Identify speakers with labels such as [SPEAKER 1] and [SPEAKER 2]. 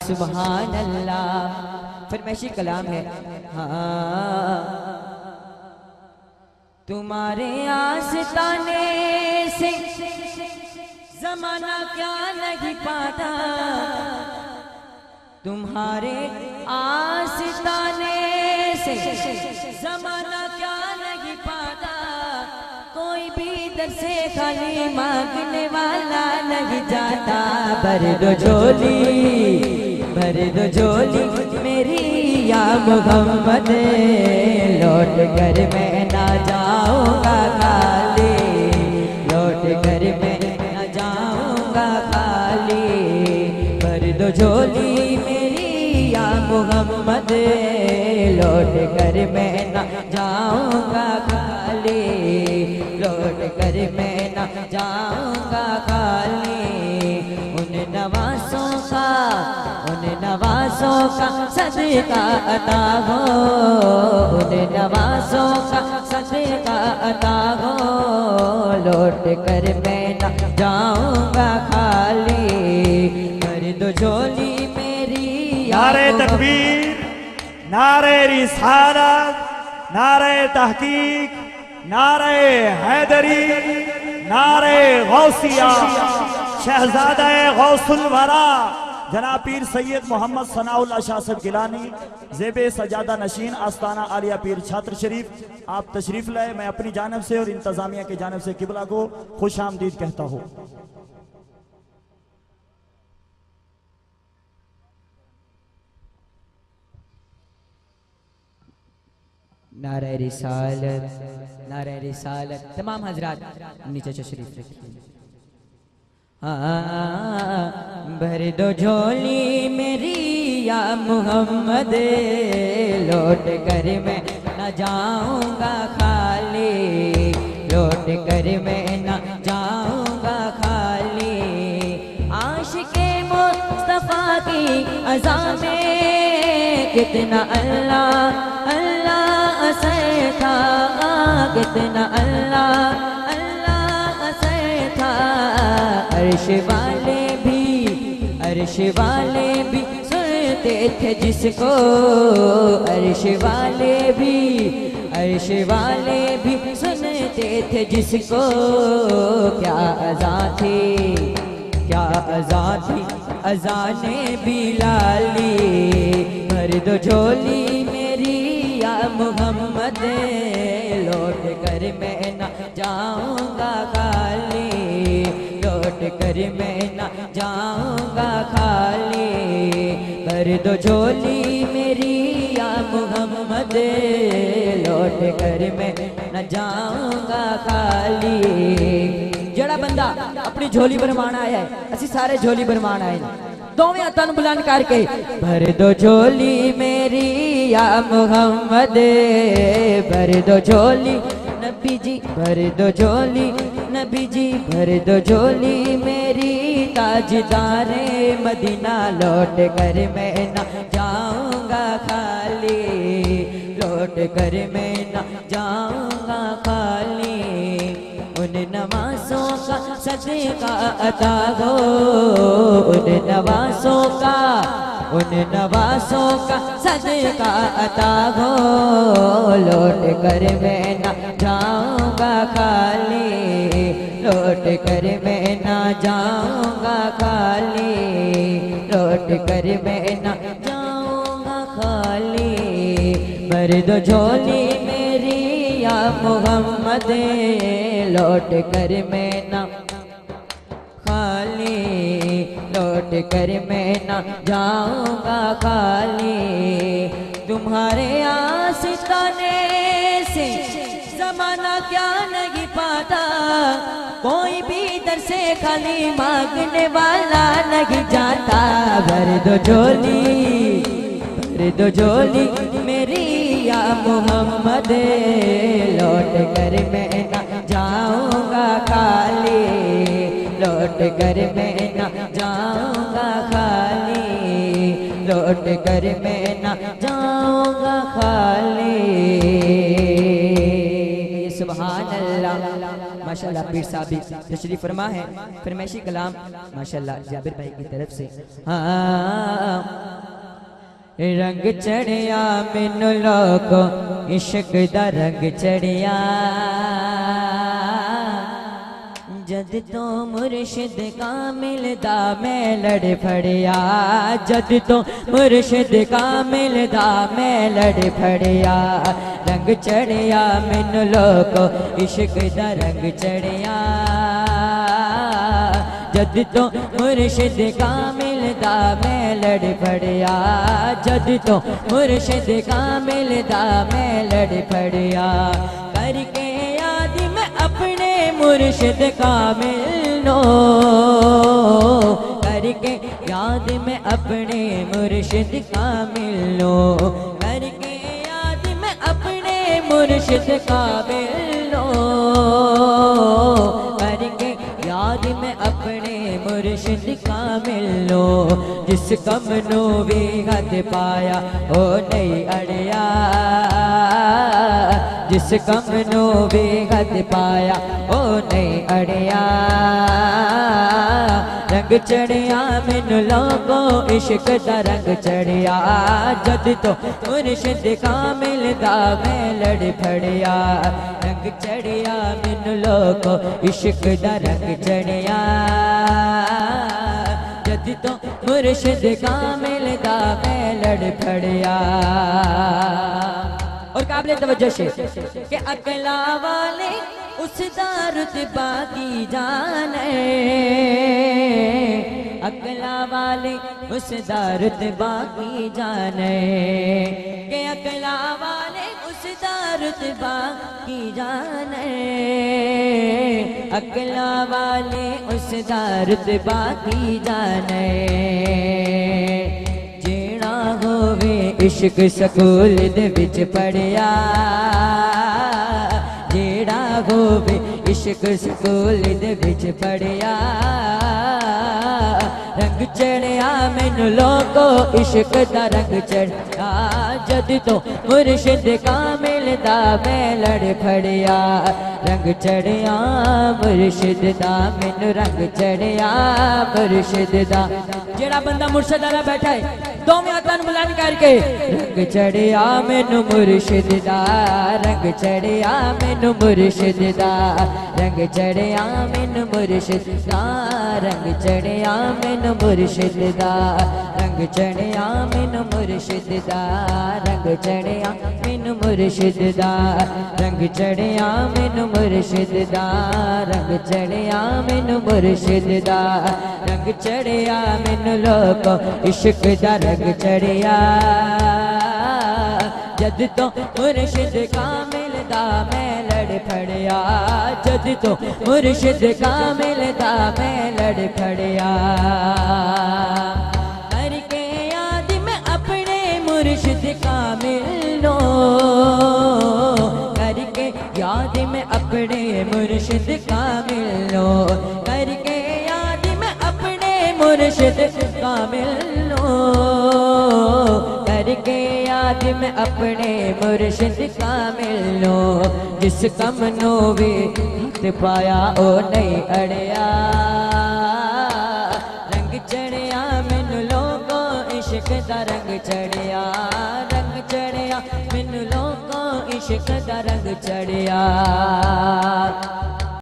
[SPEAKER 1] सुभान अल्लाह। फरमाइशी कलाम है। हाँ तुम्हारे आस्ताने से जमाना क्या नहीं पाता, तुम्हारे आस्ताने से जमाना क्या नहीं पाता, कोई भी दर से खाली मांगने वाला नहीं जाता। भर दो झोली मेरी या मोहम्मद, लौट कर मैं ना जाऊंगा खाली, लौट कर मैं ना जाऊंगा खाली। भर दो झोली मेरी या मोहम्मद, लौट कर मैं ना जाऊंगा खाली, लौट कर मैं ना जाऊंगा खाली। उन नवासों का सदका अता हो, उन नवासों का सदका अता हो, लौट कर मैं ना जाऊंगा खाली। कर दो झोली मेरी।
[SPEAKER 2] नारे तकबीर, नारे रिसालत, नारे तहकीक, नारे हैदरी, नारे गौसिया, शहजादा गौसुल वरा जनाब पीर सैयद मोहम्मद सनाउल्लाह शाह साहब गिलानी, ज़ेबे सजादा नशीन आस्ताना आलिया पीर छात्र शरीफ, आप तशरीफ लाए। मैं अपनी जानब से और इंतजामिया की जानब से किबला को खुश आमदीद कहता हूँ।
[SPEAKER 1] नारे रिसालत, नारे रिसालत। तमाम हजरात नीचे तशरीफ रखिए। भर दो झोली मेरी या मोहम्मद, लौट कर मैं न जाऊंगा खाली, लौट कर मैं न जाऊंगा खाली। आशिके मुस्तफा की अज़ा में कितना अल्लाह अल्लाह असर था, कितना अल्लाह अर्श वाले भी सुनते थे जिसको, अर्श वाले भी सुनते थे जिसको। क्या अज़ा थी, क्या अज़ा थी अज़ाने बिलाली। भर दो झोली मेरी या मोहम्मद, लौट कर मैं ना जाऊंगा खाली, लौट कर मैं ना जाऊंगा खाली। भर दो झोली मेरी या मोहम्मद, लौट कर मैं न जाऊंगा खाली। जड़ा बंदा अपनी झोली भरवाना आया है, असी सारे झोली भरवाना आए, दोवें हत्थां नूं बुलंद करके भर दो झोली मेरी या मोहम्मद, भर दो झोली नबी जी, भर दो झोली नबी जी, भर दो झोली मेरी ताजदारे मदीना। लौट कर मैं ना जाऊंगा खाली, लौट कर मैं ना जाऊंगा खाली। उन नवासों का सदका अता हो, उन नवासों का सदका अता हो, लौट कर मैं ना जाऊंगा खाली, लौट कर मैं ना जाऊंगा खाली, लौट कर मैं ना जाऊंगा खाली। भर दो झोली मेरी या मोहम्मद, लौट कर मैं ना खाली, लौट कर मैं ना जाऊंगा खाली। तुम्हारे आस्ताने से जमाना क्या नहीं पाता, कोई भी दर से खाली मांगने वाला नहीं जाता। भर दो झोली मेरी या मोहम्मद, लौट कर मैं ना जाऊंगा खाली, लौट कर मैं ना जाऊंगा खाली, लौट कर मैं ना जाऊंगा खाली। सुभान अल्लाह। माशाल्लाह पीर साहब तशरीफ फरमा है। फरमाइशी कलाम माशाल्लाह जाबिर भाई की तरफ से। हाँ रंग चढ़िया मैनू लोको इश्क दा रंग चढ़िया जद तो मुर्शिद कामिल दा मैं लड़ फड़िया जद तो मुर्शिद कामिल दा मैं लड़ फड़िया रंग चढ़िया मैनू लोको इश्क दा रंग चढ़िया जद तो मुर्शिद कामिल दा मैं लड़ फड़िया जद तो मुर्शिद कामिल दा मैं लड़ फड़िया करके याद मैं अपने मुर्शिद कामिल नो करके याद मैं अपने मुर्शिद कामिल नो करके याद मैं अपने मुर्शिद कामिल नो करके याद मैं अपने मुर्शिद कामिल नो जिस कम नो भी हद पाया ओ नहीं अड़िया जिस कम नो भी हद पाया ओ नहीं अड़िया रंग चढ़िया मैनू लोगो इश्क दा रंग चढ़िया जद तो मुर्शिद कामिल दा मैं लड़ फड़िया रंग चढ़िया मैनू लोगो इश्क दा रंग चढ़िया जद तो मुर्शिद कामिल दा मैं लड़ फड़िया और काबिल तवज्जो से कि अकला वाले उस रुतबा की जाने अकला वाले उस रुतबा की जाने के अकला वाले उस रुतबा की जाने अकला वाले उस रुतबा की जाने जीना होवे इश्क सकूल दे विच पढ़िया जेड़ा होवे इश्क सकूल दे विच पढ़िया रंग चढ़िया मैनू लोगो इश्क दा रंग चढ़िया जद तो मुर्शिद कामिल दा मैं लड़ फड़िया रंग चढ़िया मुर्शिद दा मैनू रंग चढ़िया मुर्शिद दा जेड़ा बंदा मुर्शिद वाला बैठा है दोवें हाथां नूं बुलंद करके रंग चढ़िया मैनू मुर्शिद दा रंग चढ़िया मैनू मुर्शिद दा रंग चढ़िया मैनू मुर्शिद दा रंग चढ़िया मैनू मुर्शिद दा रंग चढ़िया मैनू मुर्शिद दा रंग चढ़िया मैनू मुर्शिद दा रंग चढ़िया मैनू मुर्शिद दा रंग चढ़िया मैनू मुर्शिद दा रंग चढ़िया मैनू लोको इश्क दा रंग चढ़िया जद तो मुर्शिद कामिल दा मैं लड़ फड़िया जद तो मुर्शिद कामिल दा मैं लड़ फड़िया करके याद मैं अपने मुर्शिद कामिल नो करके याद मैं अपने मुर्शिद कामिल नो करके याद मैं अपने मुर्शिद कामिल नो करके याद मैं अपने मुर्शिद कामिल नो जिस कम नो भी हथ पाया ओ नहीं अड़िया रंग चढ़िया मैनू लोगो इश्क दा रंग चढ़िया रंग चढ़िया मैनू लोगो इश्क दा रंग चढ़िया